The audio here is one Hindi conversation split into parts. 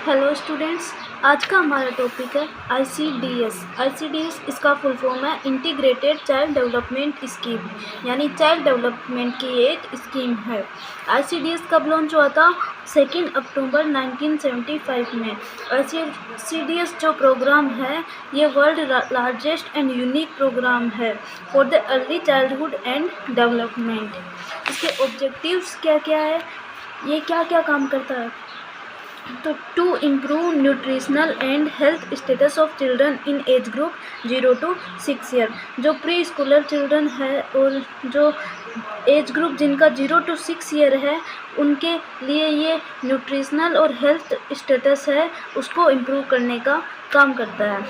हेलो स्टूडेंट्स, आज का हमारा टॉपिक है आईसीडीएस। आईसीडीएस इसका फुल फॉर्म है इंटीग्रेटेड चाइल्ड डेवलपमेंट स्कीम, यानी चाइल्ड डेवलपमेंट की एक स्कीम है। आईसीडीएस कब लॉन्च हुआ था? 2 अक्टूबर 1975 में। आईसीडीएस जो प्रोग्राम है ये world largest and unique program है for the early childhood and development. इसके ऑब्जेक्टिव्स क्या क्या है, ये क्या क्या काम करता है? तो to improve nutritional and health status of children in age group 0 to 6 year. जो प्री स्कूलर चिल्ड्रन है और जो एज ग्रुप जिनका 0 to 6 ईयर है, उनके लिए ये न्यूट्रिशनल और हेल्थ स्टेटस है उसको इम्प्रूव करने का काम करता है।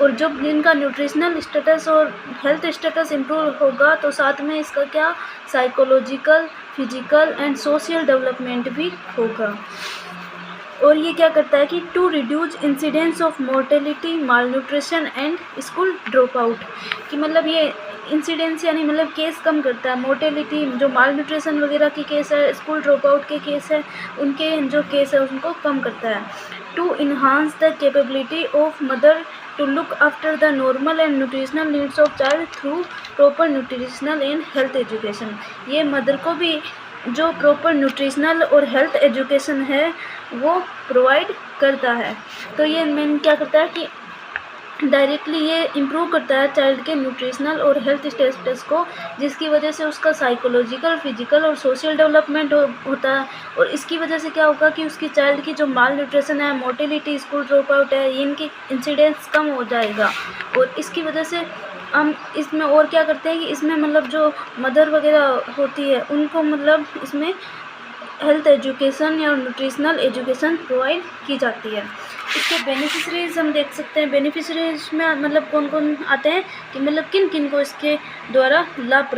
और जब जिनका न्यूट्रिशनल स्टेटस और हेल्थ स्टेटस इम्प्रूव होगा तो साथ में इसका क्या psychological, physical and social development भी होगा। और ये क्या करता है कि to reduce incidence of mortality, malnutrition and school drop out, कि मतलब ये इंसिडेंस यानी मतलब केस कम करता है। मोर्टेलिटी जो माल न्यूट्रिशन वगैरह के केस है, स्कूल ड्रॉप आउट के केस है, उनके जो केस है उनको कम करता है। To enhance the capability of mother to look after the normal and nutritional needs of child through proper nutritional and health education. ये मदर को भी जो प्रॉपर न्यूट्रिशनल और हेल्थ एजुकेशन है वो प्रोवाइड करता है। तो ये मेन क्या करता है कि डायरेक्टली ये इम्प्रूव करता है चाइल्ड के न्यूट्रिशनल और हेल्थ स्टेटस को, जिसकी वजह से उसका साइकोलॉजिकल, फिजिकल और सोशल डेवलपमेंट होता है। और इसकी वजह से क्या होगा कि उसकी चाइल्ड की जो माल न्यूट्रिशन है, मोर्टेलिटी, स्कूल ड्रॉप आउट है, इनकी इंसिडेंस कम हो जाएगा। और इसकी वजह से हम इसमें और क्या करते हैं कि इसमें मतलब जो मदर वगैरह होती है उनको मतलब इसमें हेल्थ एजुकेशन या न्यूट्रिशनल एजुकेशन प्रोवाइड की जाती है। इसके बेनिफिशरीज हम देख सकते हैं। बेनिफिशरीज में मतलब कौन कौन आते हैं कि मतलब किन किन को इसके द्वारा लाभ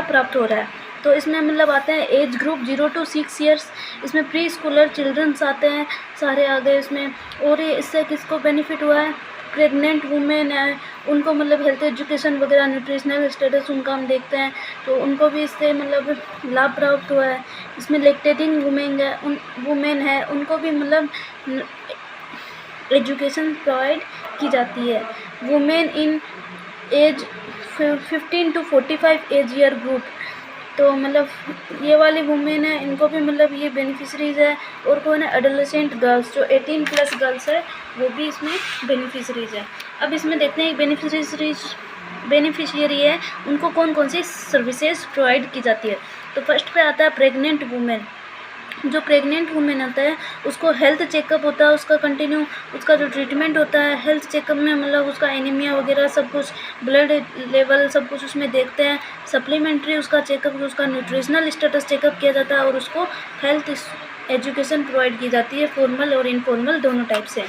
प्राप्त हो रहा है। तो इसमें मतलब आते हैं एज ग्रुप 0 to 6 ईयर्स, इसमें प्री स्कूलर चिल्ड्रंस आते हैं सारे आ गए इसमें। और ये इससे किसको बेनिफिट हुआ है? प्रेग्नेंट वुमेन है, उनको मतलब हेल्थ एजुकेशन वगैरह, न्यूट्रिशनल स्टेटस उनका हम देखते हैं तो उनको भी इससे मतलब लाभ प्राप्त हुआ है। इसमें लैक्टेटिंग वुमेन है उनको भी मतलब एजुकेशन प्रोवाइड की जाती है। Women in age 15 to 45 age year group, तो मतलब ये वाली वुमेन है इनको भी मतलब ये बेनिफिशरीज है। और कौन है? एडोलेसेंट गर्ल्स, जो 18+ गर्ल्स है वो भी इसमें बेनिफिशरीज है। अब इसमें देखते हैं बेनिफिशियरी है उनको कौन कौन सी सर्विसेज प्रोवाइड की जाती है। तो फर्स्ट पे आता है प्रेग्नेंट वुमेन। जो प्रेग्नेंट वुमेन आता है उसको हेल्थ चेकअप होता है, उसका कंटिन्यू उसका जो ट्रीटमेंट होता है हेल्थ चेकअप में मतलब उसका एनीमिया वगैरह सब कुछ, ब्लड लेवल सब कुछ उसमें देखते हैं। सप्लीमेंट्री उसका चेकअप, उसका न्यूट्रिशनल स्टेटस चेकअप किया जाता है और उसको हेल्थ एजुकेशन प्रोवाइड की जाती है, फॉर्मल और इनफॉर्मल दोनों टाइप से।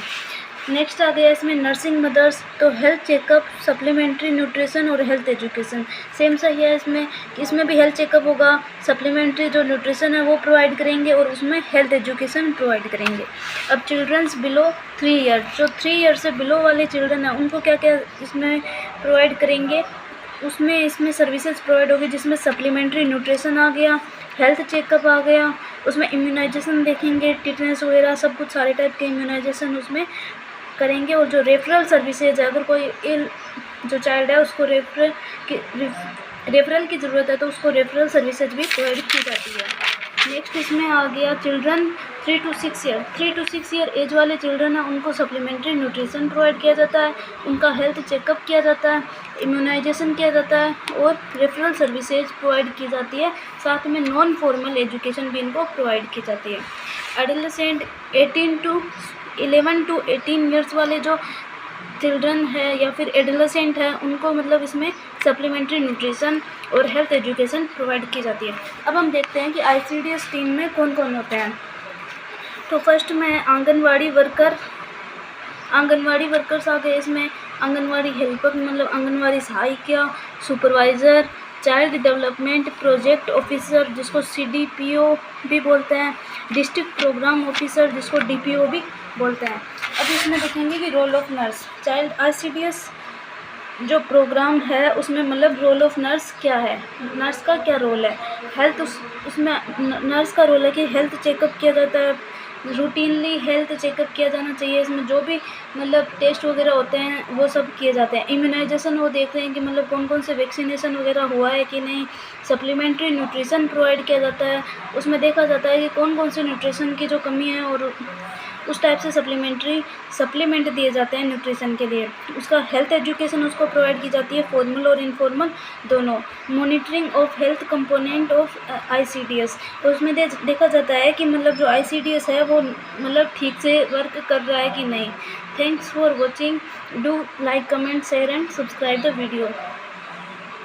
नेक्स्ट आ गया इसमें नर्सिंग मदर्स, तो हेल्थ चेकअप, सप्लीमेंट्री न्यूट्रिशन और हेल्थ एजुकेशन सेम सही है इसमें कि इसमें भी हेल्थ चेकअप होगा, सप्लीमेंट्री जो न्यूट्रिशन है वो प्रोवाइड करेंगे और उसमें हेल्थ एजुकेशन प्रोवाइड करेंगे। अब चिल्ड्रंस बिलो 3 ईयर, जो 3 ईयर से बिलो वाले चिल्ड्रन हैं उनको क्या क्या इसमें प्रोवाइड करेंगे, इसमें सर्विसेज प्रोवाइड होगी जिसमें सप्लीमेंट्री न्यूट्रिशन आ गया, हेल्थ चेकअप आ गया, उसमें इम्यूनाइजेशन देखेंगे, टिटनेस वगैरह सब कुछ सारे टाइप के इम्यूनाइजेशन उसमें करेंगे। और जो रेफरल सर्विसेज है, अगर कोई इल जो चाइल्ड है उसको रेफरल की ज़रूरत है तो उसको रेफरल सर्विसेज भी प्रोवाइड की जाती है। नेक्स्ट इसमें आ गया children 3 to 6 year. 3 to 6 year age वाले चिल्ड्रन हैं उनको सप्लीमेंट्री न्यूट्रिशन प्रोवाइड किया जाता है, उनका हेल्थ चेकअप किया जाता है, इम्यूनाइजेशन किया जाता है और रेफरल सर्विसेज प्रोवाइड की जाती है। साथ में नॉन फॉर्मल एजुकेशन भी इनको प्रोवाइड की जाती है। एडोलेसेंट 11 to 18 ईयर्स वाले जो चिल्ड्रन है या फिर एडोलेसेंट है उनको मतलब इसमें सप्लीमेंट्री न्यूट्रिशन और हेल्थ एजुकेशन प्रोवाइड की जाती है। अब हम देखते हैं कि आईसीडीएस टीम में कौन कौन होते हैं। तो फर्स्ट में आंगनवाड़ी वर्कर्स आ गए इसमें। आंगनवाड़ी हेल्पर मतलब आंगनवाड़ी सहायिका, supervisor, child development project officer जिसको CDPO भी बोलते हैं, डिस्ट्रिक्ट प्रोग्राम ऑफिसर जिसको DPO भी बोलते हैं। अब इसमें देखेंगे कि role of nurse, child ICDS जो प्रोग्राम है उसमें मतलब रोल ऑफ नर्स क्या है, नर्स का क्या रोल है। हेल्थ उसमें नर्स का रोल है कि हेल्थ चेकअप किया जाता है, रूटीनली हेल्थ चेकअप किया जाना चाहिए। इसमें जो भी मतलब टेस्ट वगैरह होते हैं वो सब किए जाते हैं। इम्यूनाइजेशन वो देखते हैं कि मतलब कौन कौन से वैक्सीनेशन वगैरह हुआ है कि नहीं। सप्लीमेंट्री न्यूट्रिशन प्रोवाइड किया जाता है, उसमें देखा जाता है कि कौन कौन से न्यूट्रिशन की जो कमी है और उस टाइप से सप्लीमेंट दिए जाते हैं न्यूट्रिशन के लिए। उसका हेल्थ एजुकेशन उसको प्रोवाइड की जाती है, फॉर्मल और इनफॉर्मल दोनों। Monitoring of health component of ICDS, और उसमें देखा जाता है कि मतलब जो ICDS है वो मतलब ठीक से वर्क कर रहा है कि नहीं। Thanks for watching, do like, comment, share and subscribe the video.